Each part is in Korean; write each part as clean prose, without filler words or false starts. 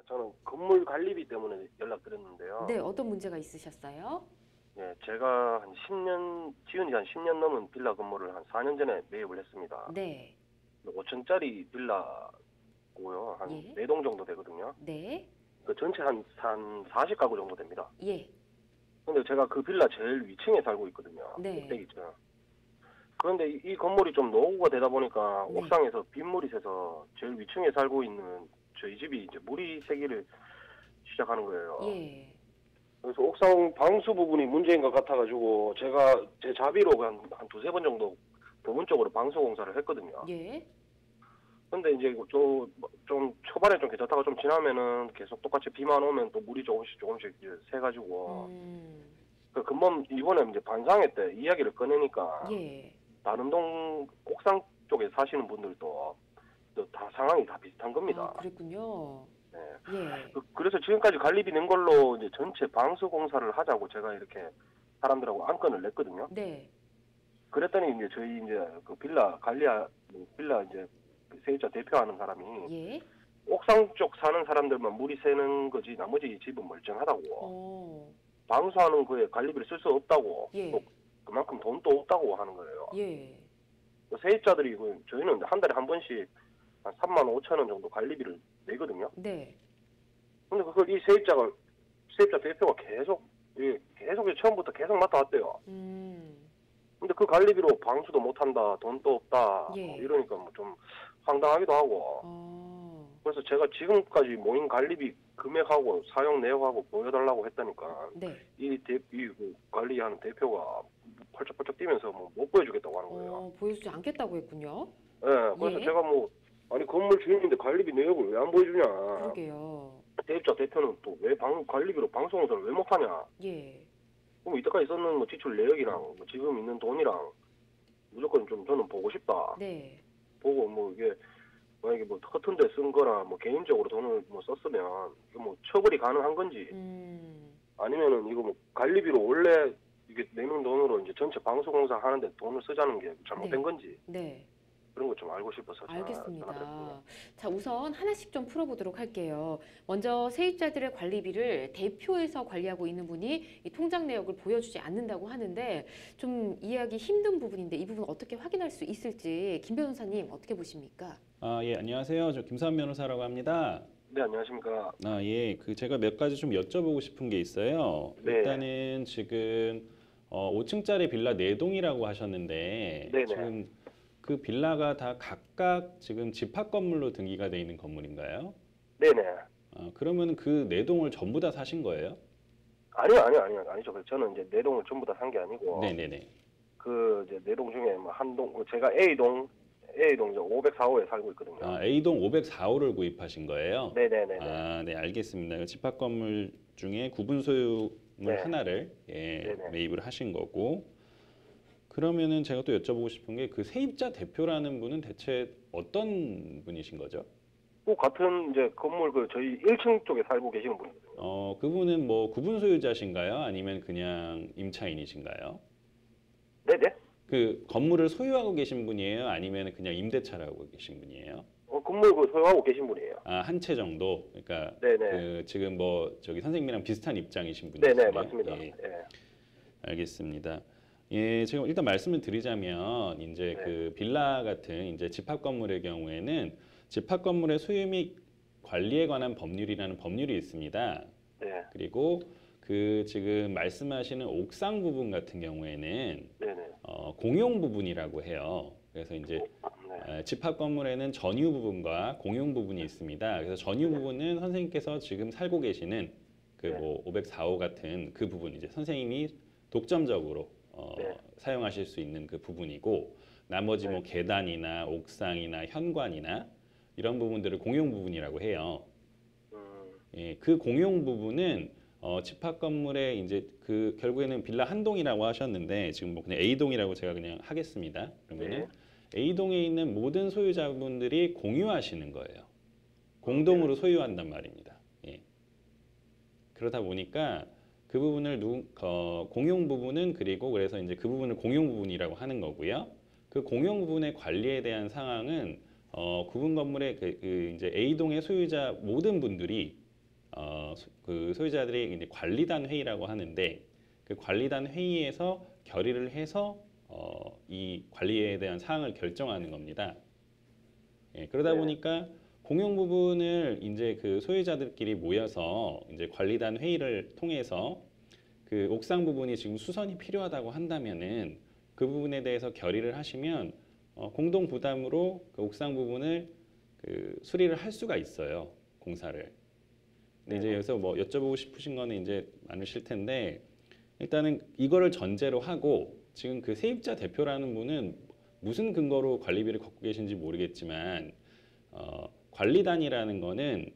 저는 건물 관리비 때문에 연락드렸는데요. 네, 어떤 문제가 있으셨어요? 예, 제가 한 10년, 지은 지 한 10년 넘은 빌라 건물을 한 4년 전에 매입을 했습니다. 네, 5층짜리 빌라고요. 한 예, 4동 정도 되거든요. 네, 그 전체 한 40가구 정도 됩니다. 예, 근데 제가 그 빌라 제일 위층에 살고 있거든요. 네. 꼭대기층. 그런데 이 건물이 좀 노후가 되다 보니까 네. 옥상에서 빗물이 새서 제일 위층에 살고 있는 저희 집이 이제 물이 새기를 시작하는 거예요. 예, 그래서 옥상 방수 부분이 문제인 것 같아가지고 제가 제 자비로 한 두세 번 정도 부분 쪽으로 방수 공사를 했거든요. 예, 근데 이제 좀 초반에 좀 괜찮다가 좀 지나면은 계속 똑같이 비만 오면 또 물이 조금씩 이제 새가지고 그 근본 이번에 이제 반상회 때 이야기를 꺼내니까 예. 다른 동 옥상 쪽에 사시는 분들도 다 상황이 다 비슷한 겁니다. 아, 그랬군요. 네. 예, 그래서 지금까지 관리비 낸 걸로 이제 전체 방수 공사를 하자고 제가 이렇게 사람들하고 안건을 냈거든요. 네, 그랬더니 이제 저희 이제 그 빌라 이제 그 세입자 대표하는 사람이 예, 옥상 쪽 사는 사람들만 물이 새는 거지 나머지 집은 멀쩡하다고 어, 방수하는 거에 관리비를 쓸 수 없다고 예, 또 그만큼 돈도 없다고 하는 거예요. 예, 세입자들이 저희는 한 달에 한 번씩 한 3만 5천 원 정도 관리비를 내거든요. 네, 근데 그걸 이 세입자 대표가 계속 처음부터 계속 맡아왔대요. 근데 그 관리비로 방수도 못한다, 돈도 없다, 예. 뭐 이러니까 뭐 좀 황당하기도 하고. 어, 그래서 제가 지금까지 모인 관리비 금액하고 사용 내역하고 보여달라고 했다니까 네, 그 관리하는 대표가 펄쩍펄쩍 뛰면서 뭐 못 보여주겠다고 하는 거예요. 보여주지 않겠다고 했군요. 예, 그래서 예. 제가 뭐 아니 건물 주인인데 관리비 내역을 왜 안 보여주냐. 그러게요. 세입자 대표는 또 왜 관리비로 방송사를 왜 못하냐. 예, 그럼 이때까지 썼는 뭐 지출 내역이랑 뭐 지금 있는 돈이랑 무조건 좀 저는 보고 싶다. 네, 보고 뭐 이게 만약에 뭐 허튼 데 쓴 거나 뭐 개인적으로 돈을 뭐 썼으면 이거 뭐 처벌이 가능한 건지 아니면은 이거 뭐 관리비로 원래 이게 내는 돈으로 이제 전체 방수공사 하는데 돈을 쓰자는 게 잘못된 네. 건지 네. 그런 거 좀 알고 싶어서 알겠습니다. 전화드렸거든요. 자, 우선 하나씩 좀 풀어보도록 할게요. 먼저 세입자들의 관리비를 대표에서 관리하고 있는 분이 이 통장 내역을 보여주지 않는다고 하는데 좀 이해하기 힘든 부분인데 이 부분 어떻게 확인할 수 있을지 김 변호사님 어떻게 보십니까? 아, 예, 안녕하세요. 저 김수환 변호사라고 합니다. 네, 안녕하십니까. 아, 예, 제가 몇 가지 좀 여쭤보고 싶은 게 있어요. 네. 일단은 지금 5층짜리 빌라 4동이라고 하셨는데 네네. 지금 그 빌라가 다 각각 지금 집합 건물로 등기가 돼 있는 건물인가요? 네네. 그러면 그 4동을 전부 다 사신 거예요? 아니죠. 저는 이제 네 동을 전부 다 산 게 아니고 네네네. 그 이제 네 동 중에 뭐 한 동, 제가 A동 이제 504호에 살고 있거든요. 아, A동 504호를 구입하신 거예요? 네네네. 아, 네, 알겠습니다. 그 집합 건물 중에 구분 소유물 네. 하나를 예, 네네. 매입을 하신 거고, 그러면은 제가 또 여쭤보고 싶은 게 그 세입자 대표라는 분은 대체 어떤 분이신 거죠? 꼭 같은 이제 건물 그 저희 1층 쪽에 살고 계시는 분이거든요. 그분은 뭐 구분 소유자신가요? 아니면 그냥 임차인이신가요? 네네. 그 건물을 소유하고 계신 분이에요? 아니면 그냥 임대차를 하고 계신 분이에요? 건물 그 소유하고 계신 분이에요. 아, 한 채 정도. 그러니까 네네. 그 지금 뭐 저기 선생님이랑 비슷한 입장이신 분이시네요. 네네, 맞습니다. 예, 예. 알겠습니다. 예, 제가 일단 말씀을 드리자면 이제 네. 그 빌라 같은 이제 집합 건물의 경우에는 집합 건물의 소유 및 관리에 관한 법률이라는 법률이 있습니다. 네. 그리고 그 지금 말씀하시는 옥상 부분 같은 경우에는 네네. 공용 부분이라고 해요. 그래서 이제 네. 집합 건물에는 전유 부분과 공용 부분이 있습니다. 그래서 전유 부분은 선생님께서 지금 살고 계시는 그 뭐 504호 같은 그 부분 이제 선생님이 독점적으로 네. 사용하실 수 있는 그 부분이고 나머지 뭐 계단이나 옥상이나 현관이나 이런 부분들을 공용 부분이라고 해요. 예, 그 공용 부분은 집합 건물에 이제 그 결국에는 빌라 한 동이라고 하셨는데 지금 뭐 그냥 A동이라고 제가 그냥 하겠습니다. 그러면은 A동에 있는 모든 소유자분들이 공유하시는 거예요. 공동으로 소유한단 말입니다. 예. 그러다 보니까 그 부분을 공용 부분은 그리고 그래서 이제 그 부분을 공용 부분이라고 하는 거고요. 그 공용 부분의 관리에 대한 상황은 구분 건물의 그 이제 A동의 소유자 모든 분들이 그 소유자들이 이제 관리단 회의라고 하는데 그 관리단 회의에서 결의를 해서 이 관리에 대한 사항을 결정하는 겁니다. 예, 그러다 네. 보니까 공용 부분을 이제 그 소유자들끼리 모여서 이제 관리단 회의를 통해서 그 옥상 부분이 지금 수선이 필요하다고 한다면은 그 부분에 대해서 결의를 하시면 공동 부담으로 그 옥상 부분을 그 수리를 할 수가 있어요, 공사를. 근데 이제 여기서 뭐 여쭤보고 싶으신 거는 이제 많으실 텐데 일단은 이거를 전제로 하고 지금 그 세입자 대표라는 분은 무슨 근거로 관리비를 걷고 계신지 모르겠지만 관리단이라는 거는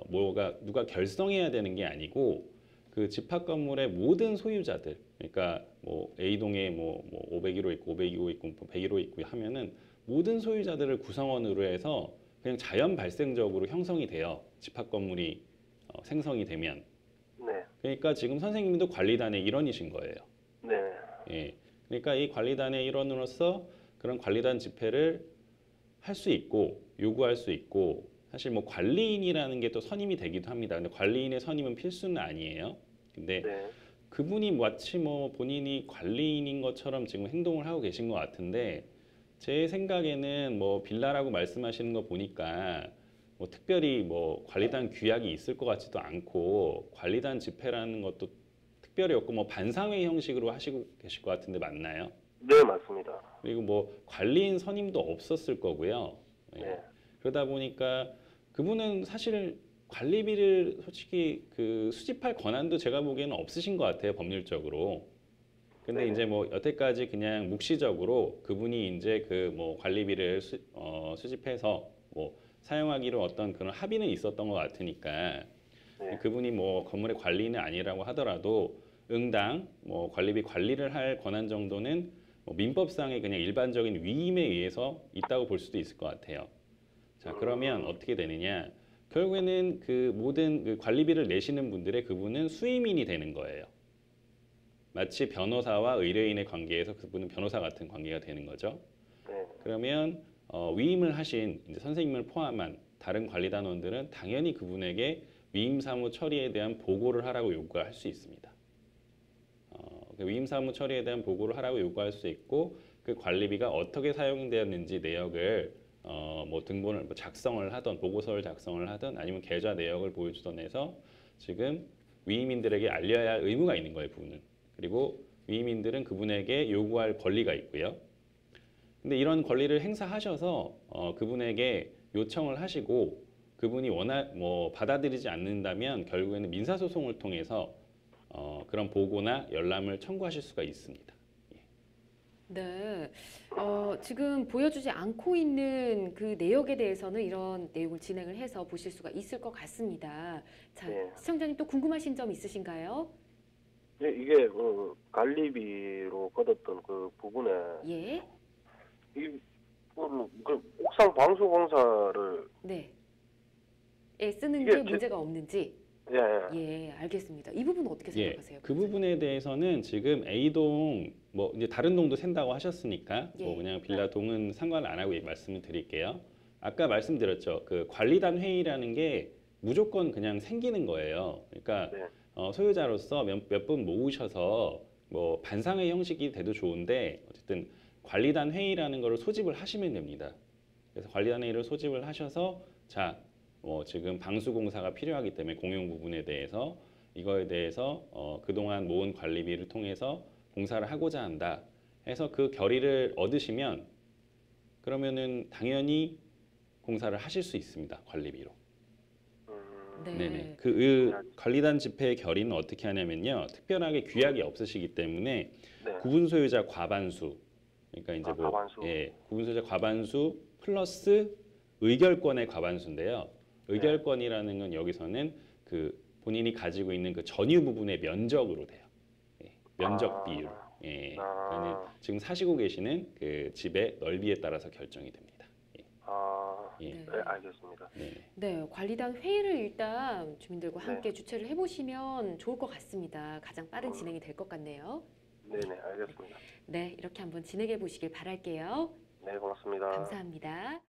뭐가 누가 결성해야 되는 게 아니고 그 집합 건물의 모든 소유자들, 그러니까 뭐 A동에 뭐 501호 있고 502호 있고 101호 있고 하면은 모든 소유자들을 구성원으로 해서 그냥 자연 발생적으로 형성이 돼요. 집합 건물이 생성이 되면. 네. 그러니까 지금 선생님도 관리단의 일원이신 거예요. 네. 예. 그러니까 이 관리단의 일원으로서 그런 관리단 집회를 할 수 있고 요구할 수 있고 사실 뭐 관리인이라는 게 또 선임이 되기도 합니다. 근데 관리인의 선임은 필수는 아니에요. 근데 네. 그분이 마치 뭐 본인이 관리인인 것처럼 지금 행동을 하고 계신 것 같은데 제 생각에는 뭐 빌라라고 말씀하시는 거 보니까 뭐 특별히 뭐 관리단 규약이 있을 것 같지도 않고 관리단 집회라는 것도 특별히 없고 뭐 반상회 형식으로 하시고 계실 것 같은데 맞나요? 네, 맞습니다. 그리고 뭐 관리인 선임도 없었을 거고요. 예. 네. 그러다 보니까 그분은 사실 관리비를 솔직히 그 수집할 권한도 제가 보기에는 없으신 것 같아요, 법률적으로. 근데 네네. 이제 뭐 여태까지 그냥 묵시적으로 그분이 이제 그 뭐 관리비를 수집해서 뭐 사용하기로 어떤 그런 합의는 있었던 것 같으니까 네. 그분이 뭐 건물의 관리인은 아니라고 하더라도 응당 뭐 관리비 관리를 할 권한 정도는 뭐 민법상의 그냥 일반적인 위임에 의해서 있다고 볼 수도 있을 것 같아요. 자, 그러면 어떻게 되느냐? 결국에는 그 모든 그 관리비를 내시는 분들의 그분은 수임인이 되는 거예요. 마치 변호사와 의뢰인의 관계에서 그분은 변호사 같은 관계가 되는 거죠. 네. 그러면 위임을 하신 이제 선생님을 포함한 다른 관리단원들은 당연히 그분에게 위임 사무 처리에 대한 보고를 하라고 요구할 수 있습니다. 그 위임 사무 처리에 대한 보고를 하라고 요구할 수 있고 그 관리비가 어떻게 사용되었는지 내역을 뭐 등본을 뭐 작성을 하던 보고서를 작성을 하던 아니면 계좌 내역을 보여주던 해서 지금 위임인들에게 알려야 할 의무가 있는 거예요, 그분은. 그리고 위임인들은 그분에게 요구할 권리가 있고요. 근데 이런 권리를 행사하셔서 그분에게 요청을 하시고 그분이 뭐 받아들이지 않는다면 결국에는 민사소송을 통해서 그런 보고나 열람을 청구하실 수가 있습니다. 네. 지금 보여주지 않고 있는 그 내역에 대해서는 이런 내용을 진행을 해서 보실 수가 있을 것 같습니다. 자, 네. 시청자님 또 궁금하신 점 있으신가요? 네, 이게 관리비로 걷었던 그 부분에 예. 그 옥상 방수 공사를 네. 예, 쓰는 이게 게 문제가 없는지. 예. 예, 알겠습니다. 이 부분은 어떻게 예, 생각하세요? 그 부분에 대해서는 지금 A동 뭐 이제 다른 동도 샌다고 하셨으니까 예. 뭐 그냥 빌라 동은 상관을 안 하고 말씀을 드릴게요. 아까 말씀드렸죠. 그 관리단 회의라는 게 무조건 그냥 생기는 거예요. 그러니까 네. 소유자로서 몇 분 모으셔서 뭐 반상회 형식이 돼도 좋은데 어쨌든 관리단 회의라는 거를 소집을 하시면 됩니다. 그래서 관리단 회의를 소집을 하셔서 자, 뭐 지금 방수 공사가 필요하기 때문에 공용 부분에 대해서 이거에 대해서 그동안 모은 관리비를 통해서 공사를 하고자 한다 해서 그 결의를 얻으시면 그러면은 당연히 공사를 하실 수 있습니다. 관리비로. 네. 네네. 그 관리단 집회의 결의는 어떻게 하냐면요. 특별하게 규약이 없으시기 때문에 네. 구분 소유자 과반수. 그러니까 이제 뭐 과반수. 예, 구분 소유자 과반수 플러스 의결권의 과반수인데요. 의결권이라는 건 여기서는 그 본인이 가지고 있는 그 전유 부분의 면적으로 돼요. 예, 면적 비율. 예, 그러니까 지금 사시고 계시는 그 집의 넓이에 따라서 결정이 됩니다. 예. 네. 네, 알겠습니다. 네, 관리단 회의를 일단 주민들과 네. 함께 주최를 해보시면 좋을 것 같습니다. 가장 빠른 진행이 될 것 같네요. 네네, 알겠습니다. 네, 이렇게 한번 진행해 보시길 바랄게요. 네, 고맙습니다. 감사합니다.